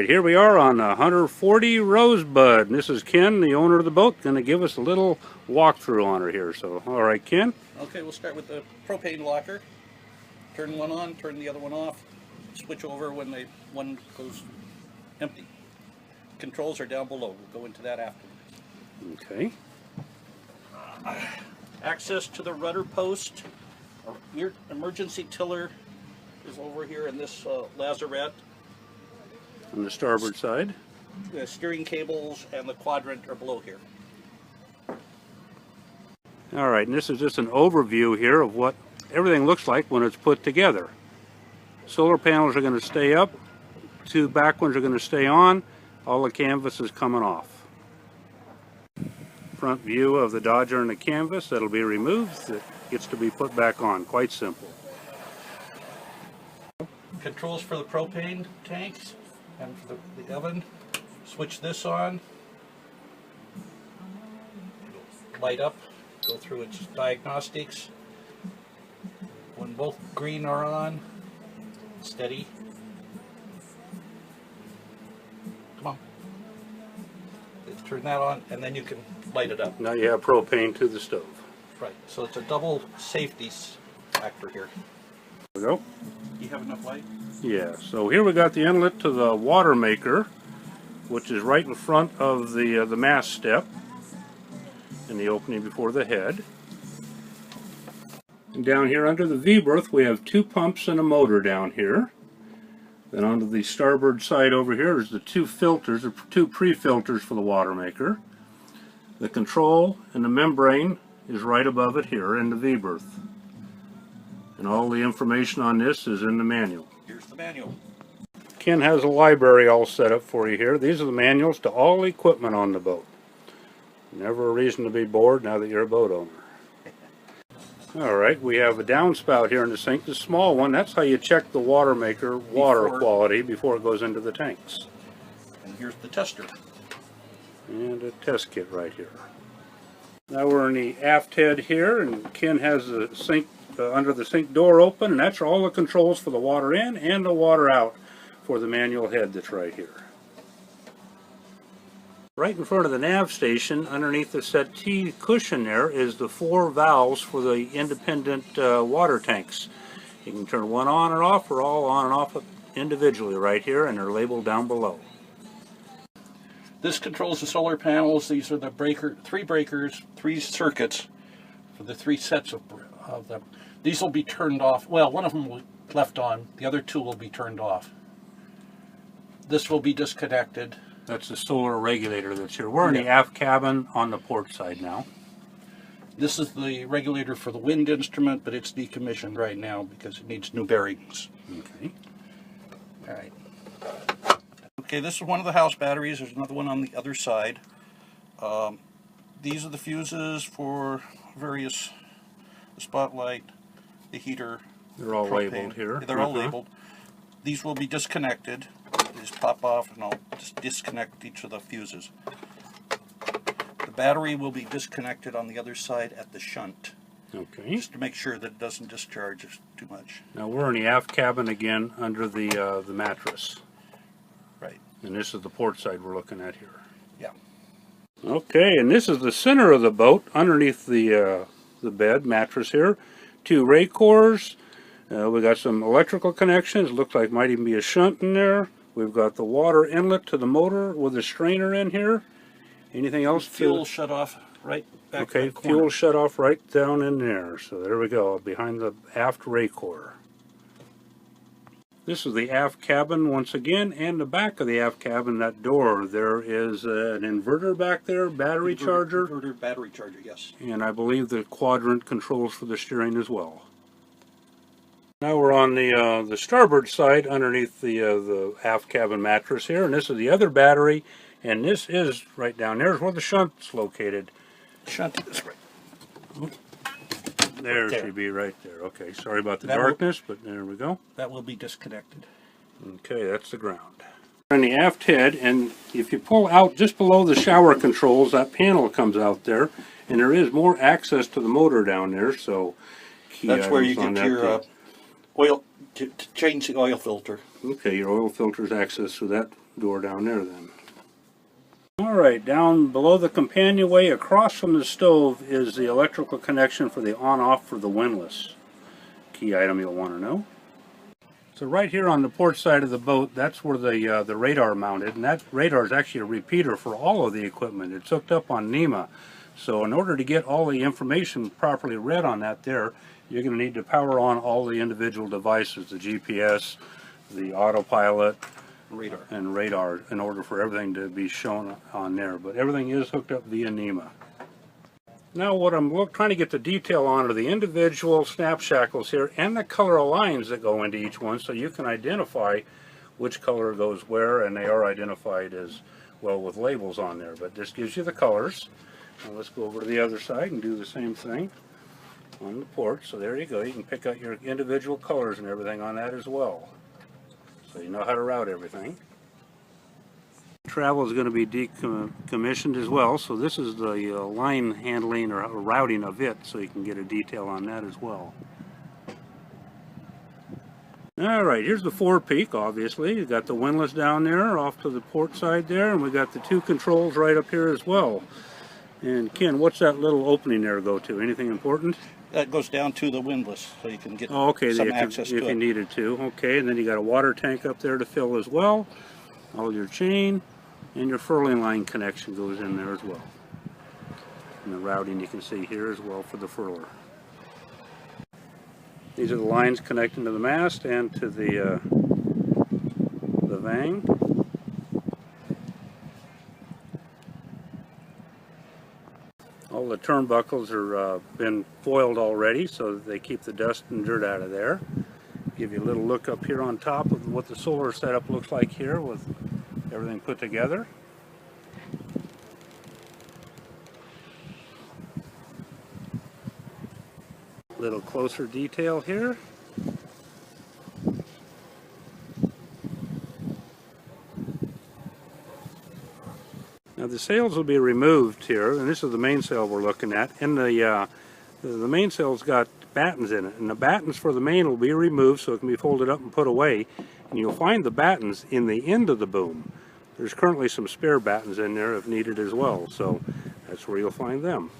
Alright, here we are on 140 Rosebud. And this is Ken, the owner of the boat, going to give us a little walkthrough on her here. So, alright Ken? Okay, we'll start with the propane locker. Turn one on, turn the other one off. Switch over when one goes empty. Controls are down below. We'll go into that afterwards. Okay. Access to the rudder post. Your emergency tiller is over here in this lazarette. On the starboard side. The steering cables and the quadrant are below here. Alright, and this is just an overview here of what everything looks like when it's put together. Solar panels are going to stay up, two back ones are going to stay on, all the canvas is coming off. Front view of the Dodger and the canvas, that'll be removed, it gets to be put back on, quite simple. Controls for the propane tanks and for the oven. Switch this on, light up, go through its diagnostics. When both green are on, steady. Come on. Turn that on and then you can light it up. Now you have propane to the stove. Right, so it's a double safety factor here. There we go. You have enough light? Yeah, so here we got the inlet to the water maker, which is right in front of the mast step in the opening before the head. And down here under the V-berth we have two pumps and a motor down here. Then onto the starboard side over here is the two filters, or two pre-filters for the water maker. The control and the membrane is right above it here in the V-berth. And all the information on this is in the manual. Here's the manual. Ken has a library all set up for you here. These are the manuals to all the equipment on the boat. Never a reason to be bored now that you're a boat owner. Alright, we have a downspout here in the sink, the small one. That's how you check the water maker water quality before it goes into the tanks. And here's the tester. And a test kit right here. Now we're in the aft head here, and Ken has the sink under the sink door open, and that's all the controls for the water in and the water out for the manual head that's right here. Right in front of the nav station, underneath the settee cushion there, is the 4 valves for the independent water tanks. You can turn one on or off, or all on and off individually right here, and they're labeled down below. This controls the solar panels. These are the three circuits for the 3 sets of them. These will be turned off. Well, one of them will be left on. The other 2 will be turned off. This will be disconnected. That's the solar regulator that's here. We're in the aft cabin on the port side now. This is the regulator for the wind instrument, but it's decommissioned right now because it needs new bearings. Okay. All right. Okay, this is one of the house batteries. There's another one on the other side. These are the fuses for various, the spotlight, the heater. They're all propane. labeled here. They're all labeled. These will be disconnected. They just pop off and I'll just disconnect each of the fuses. The battery will be disconnected on the other side at the shunt. Okay. Just to make sure that it doesn't discharge too much. Now we're in the aft cabin again under the mattress. Right. And this is the port side we're looking at here. Yeah. Okay, and this is the center of the boat underneath the bed mattress here. 2 ray cores. We got some electrical connections. Looks like might even be a shunt in there. We've got the water inlet to the motor with a strainer in here. Anything else? Fuel shut off right back in the corner. Fuel shut off right down in there. So there we go, behind the aft ray core. This is the aft cabin once again, and the back of the aft cabin, that door, there is an inverter back there, battery charger. Inverter, battery charger, yes. And I believe the quadrant controls for the steering as well. Now we're on the starboard side underneath the aft cabin mattress here, and this is the other battery, and this is right down there is where the shunt's located. Shunt is right. There There. should be right there. Okay, sorry about the darkness, but there we go. That will be disconnected. Okay, that's the ground. On the aft head, and if you pull out just below the shower controls, that panel comes out there, and there is more access to the motor down there, so That's where you get your oil, to change the oil filter. Okay, your oil filters access through that door down there then. Alright, down below the companionway across from the stove is the electrical connection for the on-off for the windlass. Key item you'll want to know. So right here on the port side of the boat, that's where the radar mounted, and that radar is actually a repeater for all of the equipment. It's hooked up on NEMA. So in order to get all the information properly read on that there, you're going to need to power on all the individual devices, the GPS, the autopilot, and radar, in order for everything to be shown on there. But everything is hooked up via NEMA. Now what I'm trying to get the detail on are the individual snap shackles here and the color lines that go into each one, so you can identify which color goes where, and they are identified as well with labels on there. But this gives you the colors. Now let's go over to the other side and do the same thing on the port. So there you go. You can pick out your individual colors and everything on that as well, so you know how to route everything. Travel is going to be decommissioned as well, so this is the line handling or routing of it, so you can get a detail on that as well. Alright, here's the forepeak, obviously. You've got the windlass down there off to the port side there, and we got the two controls right up here as well. And Ken, what's that little opening there go to? Anything important? That goes down to the windlass, so you can get some access to it. If you needed to. Okay, and then you got a water tank up there to fill as well. All your chain, and your furling line connection goes in there as well. And the routing you can see here as well for the furler. These are the lines connecting to the mast and to the vang. All the turnbuckles are been foiled already, so that they keep the dust and dirt out of there. Give you a little look up here on top of what the solar setup looks like here with everything put together. Little closer detail here. Now the sails will be removed here, and this is the mainsail we're looking at. And the mainsail's got battens in it, and the battens for the main will be removed so it can be folded up and put away. And you'll find the battens in the end of the boom. There's currently some spare battens in there if needed as well, so that's where you'll find them.